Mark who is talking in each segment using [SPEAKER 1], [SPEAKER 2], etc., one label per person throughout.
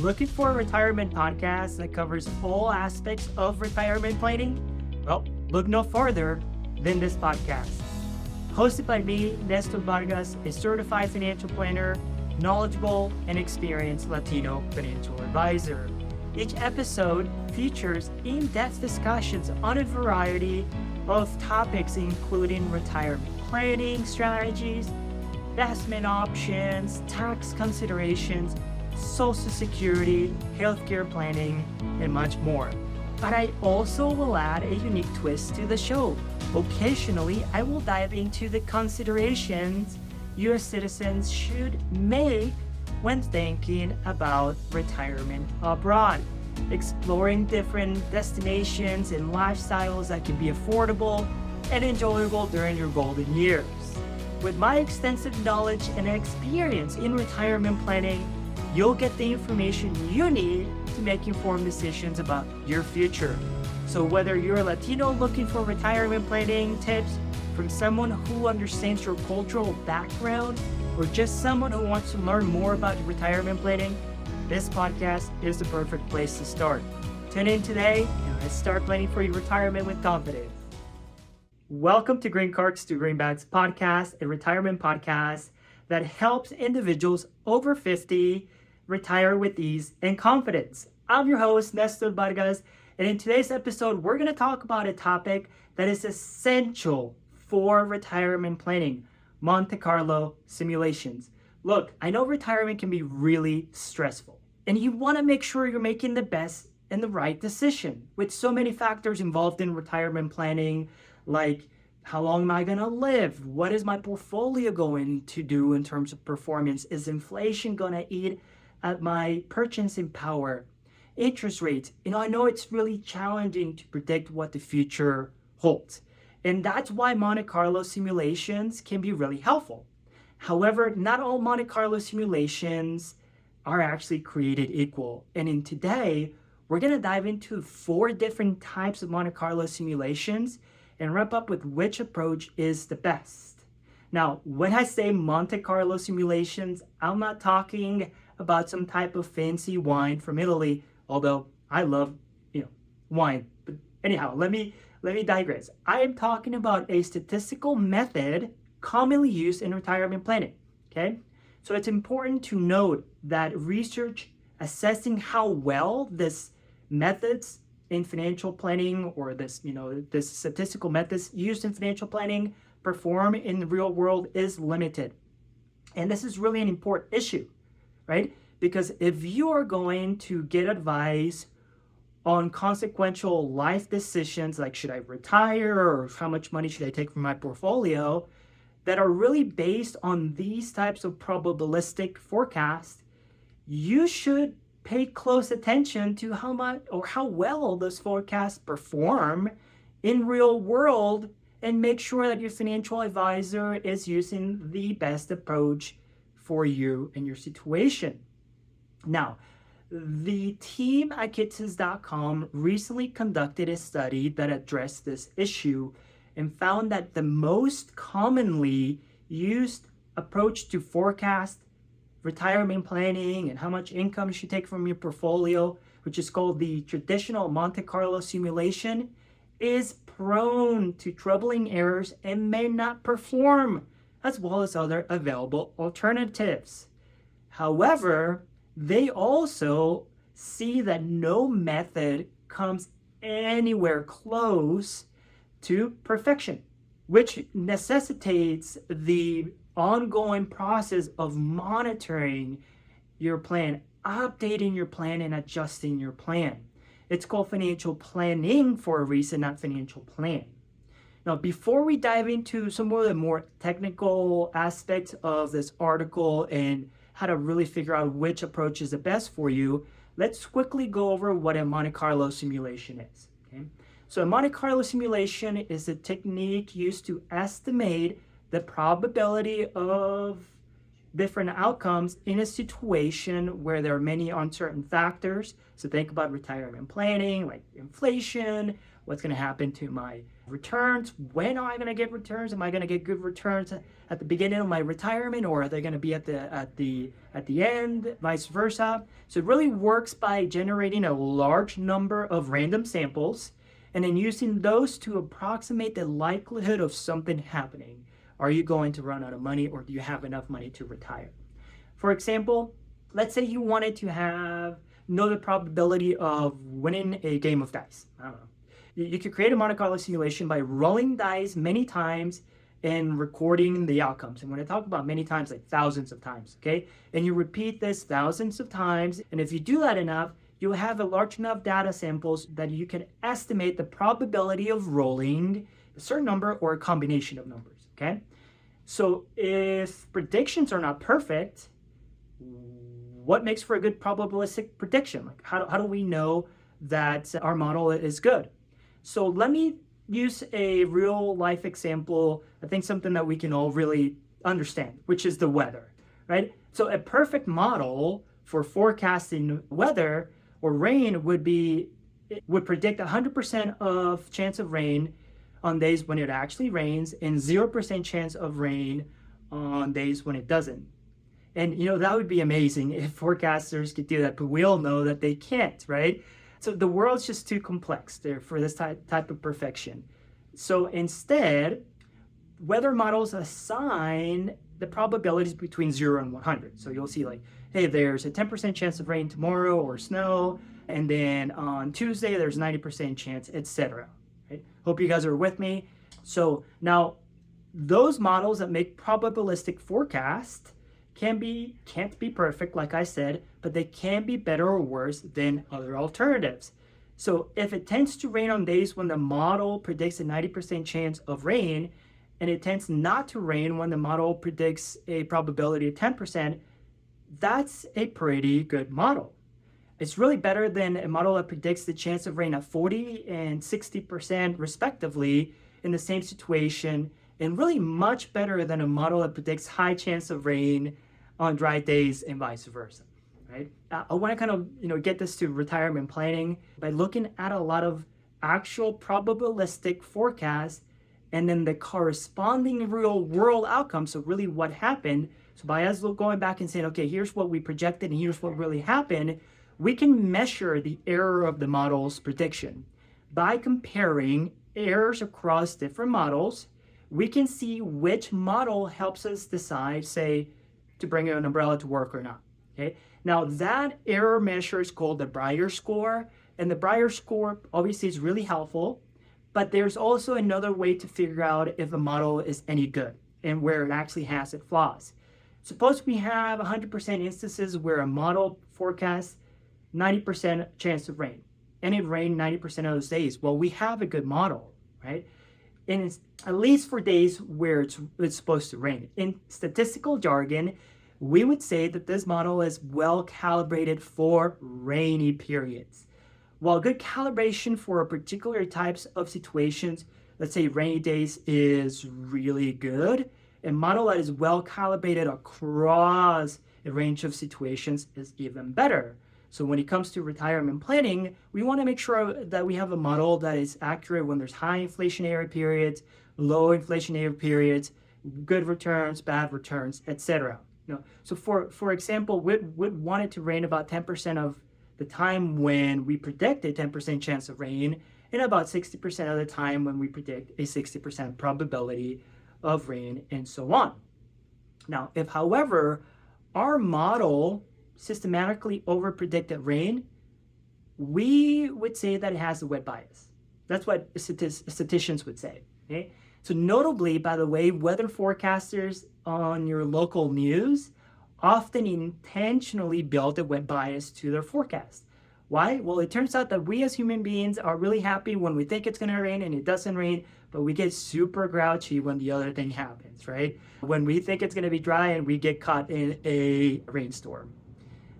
[SPEAKER 1] Looking for a retirement podcast that covers all aspects of retirement planning? Well, look no further than this podcast. Hosted by me, Nestor Vargas, a certified financial planner, knowledgeable and experienced Latino financial advisor. Each episode features in-depth discussions on a variety of topics, including retirement planning strategies, investment options, tax considerations, Social Security, healthcare planning, and much more. But I also will add a unique twist to the show. Occasionally, I will dive into the considerations U.S. citizens should make when thinking about retirement abroad, exploring different destinations and lifestyles that can be affordable and enjoyable during your golden years. With my extensive knowledge and experience in retirement planning, you'll get the information you need to make informed decisions about your future. So whether you're a Latino looking for retirement planning tips from someone who understands your cultural background, or just someone who wants to learn more about retirement planning, this podcast is the perfect place to start. Tune in today and let's start planning for your retirement with confidence. Welcome to Green Cards to Greenbacks podcast, a retirement podcast that helps individuals over 50 retire with ease and confidence. I'm your host, Nestor Vargas, and in today's episode, we're going to talk about a topic that is essential for retirement planning: Monte Carlo simulations. Look, I know retirement can be really stressful, and you want to make sure you're making the best and the right decision. With so many factors involved in retirement planning, like how long am I going to live? What is my portfolio going to do in terms of performance? Is inflation going to eat at my purchasing power? Interest rates. I know it's really challenging to predict what the future holds. And that's why Monte Carlo simulations can be really helpful. However, not all Monte Carlo simulations are actually created equal. And in today, we're going to dive into 4 different types of Monte Carlo simulations and wrap up with which approach is the best. Now, when I say Monte Carlo simulations, I'm not talking about some type of fancy wine from Italy, although I love, wine. But anyhow, let me digress. I am talking about a statistical method commonly used in retirement planning, okay? So it's important to note that research assessing how well this methods in financial planning, or this statistical methods used in financial planning perform in the real world is limited. And this is really an important issue, right? Because if you are going to get advice on consequential life decisions, like should I retire or how much money should I take from my portfolio, that are really based on these types of probabilistic forecasts, you should pay close attention to how much or how well those forecasts perform in real world, and make sure that your financial advisor is using the best approach for you and your situation. Now, the team at Kitces.com recently conducted a study that addressed this issue and found that the most commonly used approach to forecast retirement planning and how much income you should take from your portfolio, which is called the traditional Monte Carlo simulation, is prone to troubling errors and may not perform as well as other available alternatives. However, they also see that no method comes anywhere close to perfection, which necessitates the ongoing process of monitoring your plan, updating your plan, and adjusting your plan. It's called financial planning for a reason, not financial plan. Now, before we dive into some of the more technical aspects of this article and how to really figure out which approach is the best for you, let's quickly go over what a Monte Carlo simulation is. Okay? So a Monte Carlo simulation is a technique used to estimate the probability of different outcomes in a situation where there are many uncertain factors. So think about retirement planning, like inflation, what's going to happen to my returns, when am I going to get returns, am I going to get good returns at the beginning of my retirement, or are they going to be at the end, vice versa. So it really works by generating a large number of random samples and then using those to approximate the likelihood of something happening. Are you going to run out of money, or do you have enough money to retire? For example, let's say you wanted to know the probability of winning a game of dice. I don't know. You could create a Monte Carlo simulation by rolling dice many times and recording the outcomes. And when I talk about many times, like thousands of times, okay? And you repeat this thousands of times. And if you do that enough, you'll have a large enough data samples that you can estimate the probability of rolling a certain number or a combination of numbers, okay? So if predictions are not perfect, what makes for a good probabilistic prediction? Like how do we know that our model is good? So let me use a real life example. I think something that we can all really understand, which is the weather, right? So a perfect model for forecasting weather or rain would predict 100% of chance of rain on days when it actually rains and 0% chance of rain on days when it doesn't. And that would be amazing if forecasters could do that, but we all know that they can't, right? So the world's just too complex there for this type of perfection. So instead, weather models assign the probabilities between 0 and 100. So you'll see like, hey, there's a 10% chance of rain tomorrow or snow, and then on Tuesday there's 90% chance, etc. Right? Hope you guys are with me. So now those models that make probabilistic forecasts can't be perfect, like I said, but they can be better or worse than other alternatives. So if it tends to rain on days when the model predicts a 90% chance of rain, and it tends not to rain when the model predicts a probability of 10%, that's a pretty good model. It's really better than a model that predicts the chance of rain at 40 and 60% respectively in the same situation, and really much better than a model that predicts high chance of rain on dry days and vice versa, right? I want to kind of, get this to retirement planning by looking at a lot of actual probabilistic forecasts and then the corresponding real world outcomes. So really what happened. So by us going back and saying, okay, here's what we projected and here's what really happened, we can measure the error of the model's prediction. By comparing errors across different models, we can see which model helps us decide, say, to bring an umbrella to work or not. Okay. Now that error measure is called the Breyer score, and the Breyer score obviously is really helpful, but there's also another way to figure out if a model is any good and where it actually has its flaws. Suppose we have 100% instances where a model forecasts 90% chance of rain, and it rained 90% of those days. Well, we have a good model, right? And it's at least for days where it's supposed to rain. In statistical jargon, we would say that this model is well calibrated for rainy periods. While good calibration for particular types of situations, let's say rainy days, is really good, a model that is well calibrated across a range of situations is even better. So when it comes to retirement planning, we want to make sure that we have a model that is accurate when there's high inflationary periods, low inflationary periods, good returns, bad returns, etc. So for example, we want it to rain about 10% of the time when we predict a 10% chance of rain, and about 60% of the time when we predict a 60% probability of rain, and so on. Now, if, however, our model systematically over-predicted rain, we would say that it has a wet bias. That's what statisticians would say. Okay? So notably, by the way, weather forecasters on your local news often intentionally build a wet bias to their forecast. Why? Well, it turns out that we as human beings are really happy when we think it's going to rain and it doesn't rain, but we get super grouchy when the other thing happens, right? When we think it's going to be dry and we get caught in a rainstorm.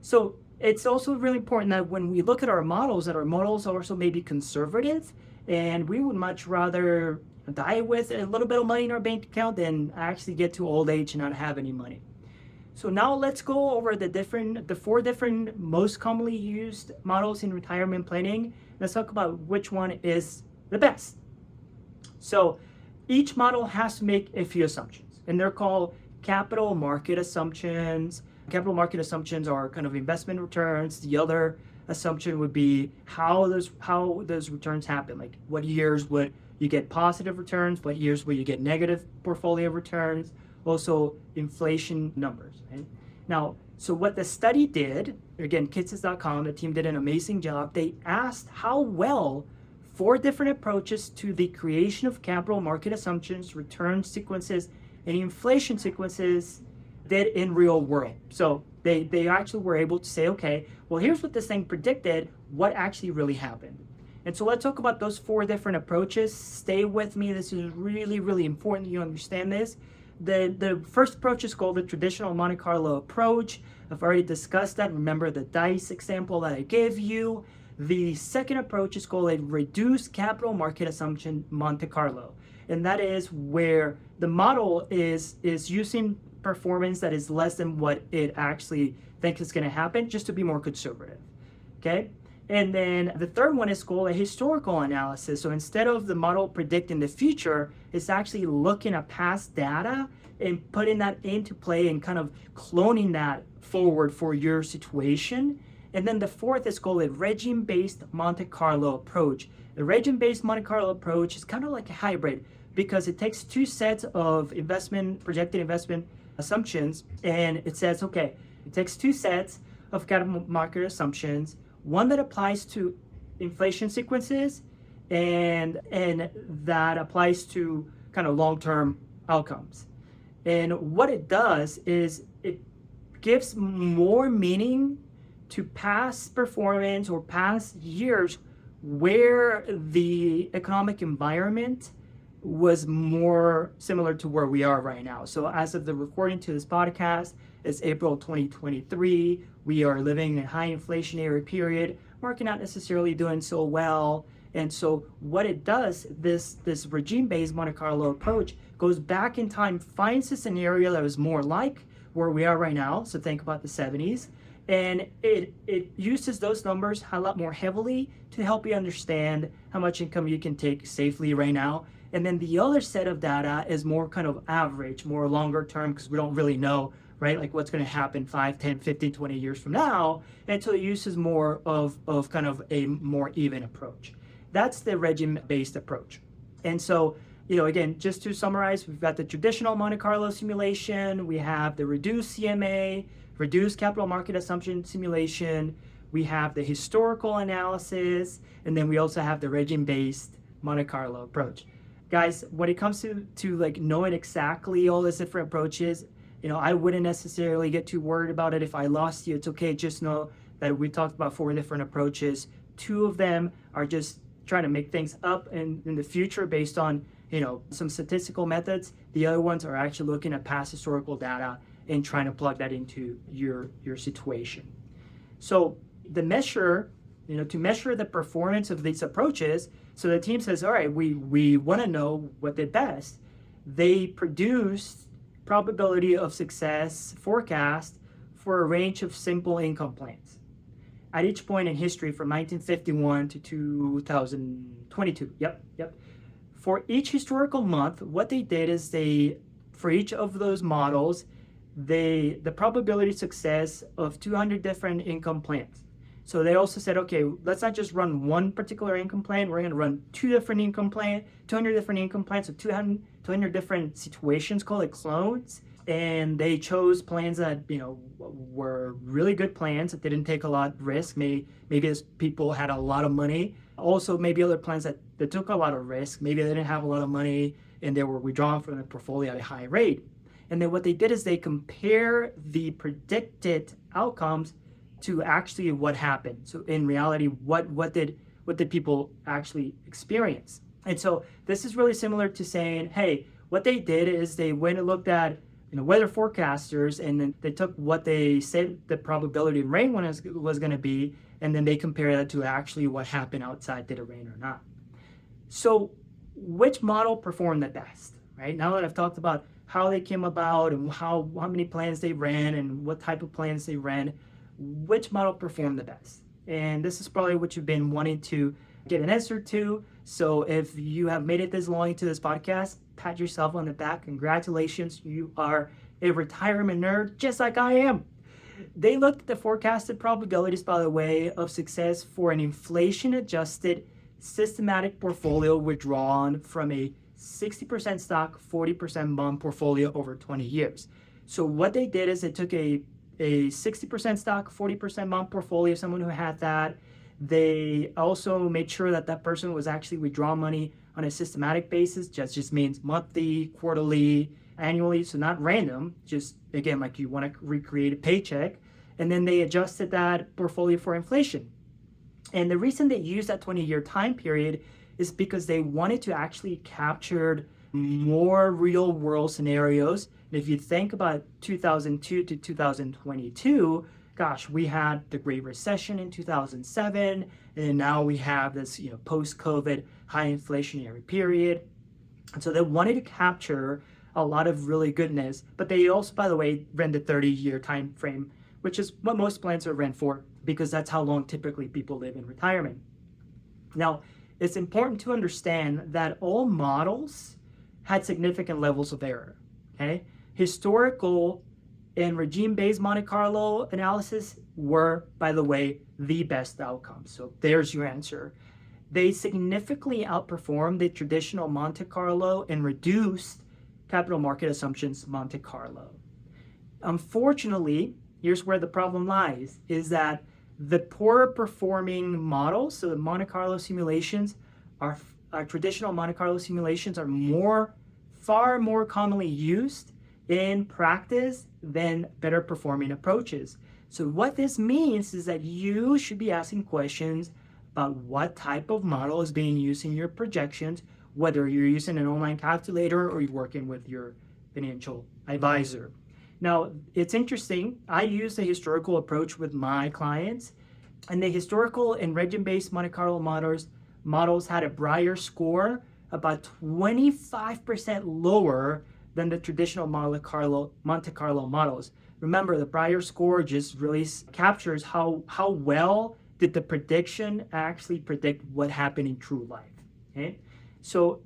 [SPEAKER 1] So it's also really important that when we look at our models, that our models also may be conservative, and we would much rather die with a little bit of money in our bank account than actually get to old age and not have any money. So now let's go over the 4 different most commonly used models in retirement planning. Let's talk about which one is the best. So each model has to make a few assumptions, and they're called capital market assumptions. Capital market assumptions are kind of investment returns. The other assumption would be how those returns happen. Like what years would you get positive returns? What years will you get negative portfolio returns? Also inflation numbers. Right? Now, so what the study did, again, kitces.com, the team did an amazing job. They asked how well 4 different approaches to the creation of capital market assumptions, return sequences, and inflation sequences did in real world. So they actually were able to say, okay, well, here's what this thing predicted, what actually really happened. And so let's talk about those 4 different approaches. Stay with me. This is really, really important that you understand this. The first approach is called the traditional Monte Carlo approach. I've already discussed that. Remember the dice example that I gave you. The second approach is called a reduced capital market assumption Monte Carlo. And that is where the model is using performance that is less than what it actually thinks is going to happen, just to be more conservative. Okay? And then the third one is called a historical analysis. So instead of the model predicting the future, it's actually looking at past data and putting that into play and kind of cloning that forward for your situation. And then the fourth is called a regime-based Monte Carlo approach. The regime-based Monte Carlo approach is kind of like a hybrid because it takes 2 sets of projected investment assumptions, and it says, okay, it takes 2 sets of capital market assumptions, one that applies to inflation sequences and that applies to kind of long-term outcomes. And what it does is it gives more meaning to past performance or past years where the economic environment was more similar to where we are right now. So as of the recording to this podcast, it's April 2023. We are living in a high inflationary period. Market not necessarily doing so well. And so what it does, this regime-based Monte Carlo approach goes back in time, finds a scenario that was more like where we are right now. So think about the 70s. And it uses those numbers a lot more heavily to help you understand how much income you can take safely right now. And then the other set of data is more kind of average, more longer term, because we don't really know, right, like what's going to happen 5, 10, 15, 20 years from now. And so it uses more of kind of a more even approach. That's the regime-based approach. And so, again, just to summarize, we've got the traditional Monte Carlo simulation, we have the reduced CMA, reduced capital market assumption simulation, we have the historical analysis, and then we also have the regime-based Monte Carlo approach. Guys, when it comes to like knowing exactly all these different approaches, I wouldn't necessarily get too worried about it. If I lost you, it's okay. Just know that we talked about 4 different approaches. 2 of them are just trying to make things up in the future based on, some statistical methods. The other ones are actually looking at past historical data and trying to plug that into your situation. So the measure, to measure the performance of these approaches, so the team says, all right, we want to know what did best. They produced probability of success forecast for a range of simple income plans at each point in history from 1951 to 2022. Yep. For each historical month, what they did is for each of those models, the probability of success of 200 different income plans. So they also said, okay, let's not just run one particular income plan. We're going to run 200 different income plans, so 200 different situations, call it clones. And they chose plans that, were really good plans that didn't take a lot of risk. Maybe those people had a lot of money. Also, maybe other plans that took a lot of risk. Maybe they didn't have a lot of money and they were withdrawn from the portfolio at a high rate. And then what they did is they compare the predicted outcomes to actually what happened. So in reality, what did people actually experience? And so this is really similar to saying, hey, what they did is they went and looked at weather forecasters, and then they took what they said the probability of rain was going to be, and then they compare that to actually what happened outside, did it rain or not. So which model performed the best, right? Now that I've talked about how they came about and how many plans they ran and what type of plans they ran, which model performed the best? And this is probably what you've been wanting to get an answer to. So if you have made it this long into this podcast, pat yourself on the back. Congratulations, you are a retirement nerd just like I am. They looked at the forecasted probabilities, by the way, of success for an inflation-adjusted systematic portfolio withdrawn from a 60% stock, 40% bond portfolio over 20 years. So what they did is they took a 60% stock, 40% bond portfolio, someone who had that. They also made sure that that person was actually withdrawing money on a systematic basis. Just means monthly, quarterly, annually, so not random, just again, like you want to recreate a paycheck. And then they adjusted that portfolio for inflation. And the reason they used that 20-year time period is because they wanted to actually capture more real world scenarios. And if you think about 2002 to 2022, gosh, we had the Great Recession in 2007, and now we have this, post-COVID high inflationary period. And so they wanted to capture a lot of really goodness, but they also, by the way, ran the 30-year time frame, which is what most plans are ran for, because that's how long typically people live in retirement. Now, it's important to understand that all models had significant levels of error, okay? Historical and regime-based Monte Carlo analysis were, by the way, the best outcomes. So there's your answer. They significantly outperformed the traditional Monte Carlo and reduced capital market assumptions Monte Carlo. Unfortunately, here's where the problem lies, is that the poorer performing models, so the Monte Carlo simulations, our traditional Monte Carlo simulations are far more commonly used in practice than better performing approaches. So what this means is that you should be asking questions about what type of model is being used in your projections, whether you're using an online calculator or you're working with your financial advisor. Now, it's interesting. I use the historical approach with my clients, and the historical and regime-based Monte Carlo models had a Brier score about 25% lower than the traditional Monte Carlo models. Remember, the Brier score just really captures how well did the prediction actually predict what happened in true life. Okay? So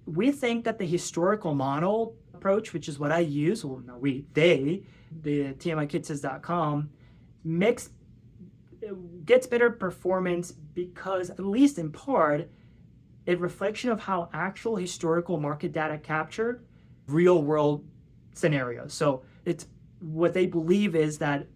[SPEAKER 1] we think that the historical model approach, which is what I use, the tmikitsays.com, gets better performance because, at least in part, a reflection of how actual historical market data captured real world scenarios. So it's what they believe is that,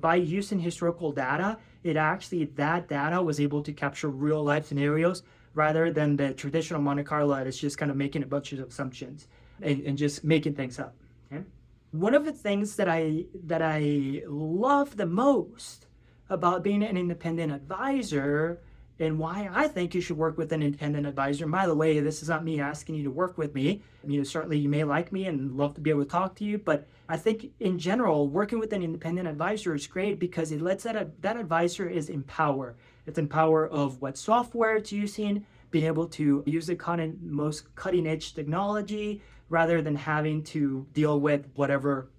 [SPEAKER 1] by using historical data, that data was able to capture real life scenarios rather than the traditional Monte Carlo that is just kind of making a bunch of assumptions and just making things up. Okay? One of the things that I love the most about being an independent advisor, and why I think you should work with an independent advisor. And by the way, this is not me asking you to work with me. Certainly you may like me and love to be able to talk to you, but I think in general, working with an independent advisor is great because it lets that advisor is in power. It's in power of what software it's using, being able to use the most cutting edge technology rather than having to deal with whatever,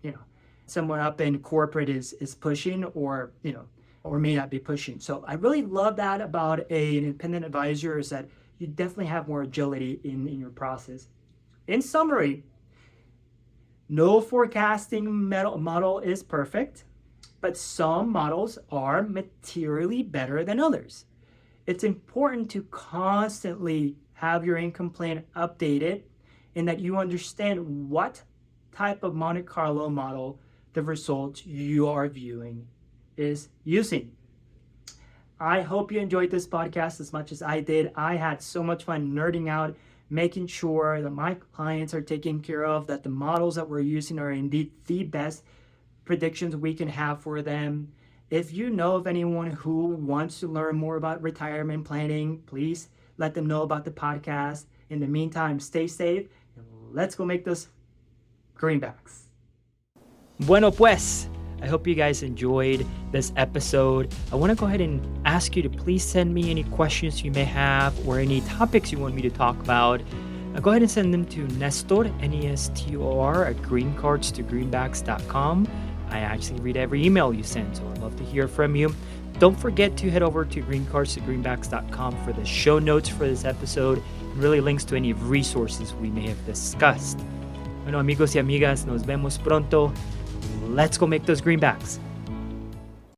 [SPEAKER 1] someone up in corporate is pushing or may not be pushing. So I really love that about an independent advisor, is that you definitely have more agility in your process. In summary, no forecasting model is perfect, but some models are materially better than others. It's important to constantly have your income plan updated and that you understand what type of Monte Carlo model the results you are viewing is using. I hope you enjoyed this podcast as much as I did. I had so much fun nerding out, making sure that my clients are taken care of, that the models that we're using are indeed the best predictions we can have for them. If you know of anyone who wants to learn more about retirement planning, please let them know about the podcast. In the meantime, stay safe and let's go make those greenbacks. Bueno pues, I hope you guys enjoyed this episode. I want to go ahead and ask you to please send me any questions you may have or any topics you want me to talk about. Go ahead and send them to Nestor, Nestor, at greencardstogreenbacks.com. I actually read every email you send, so I'd love to hear from you. don't forget to head over to greencards2greenbacks.com for the show notes for this episode and really links to any resources we may have discussed. Bueno, amigos y amigas, nos vemos pronto. Let's go make those greenbacks.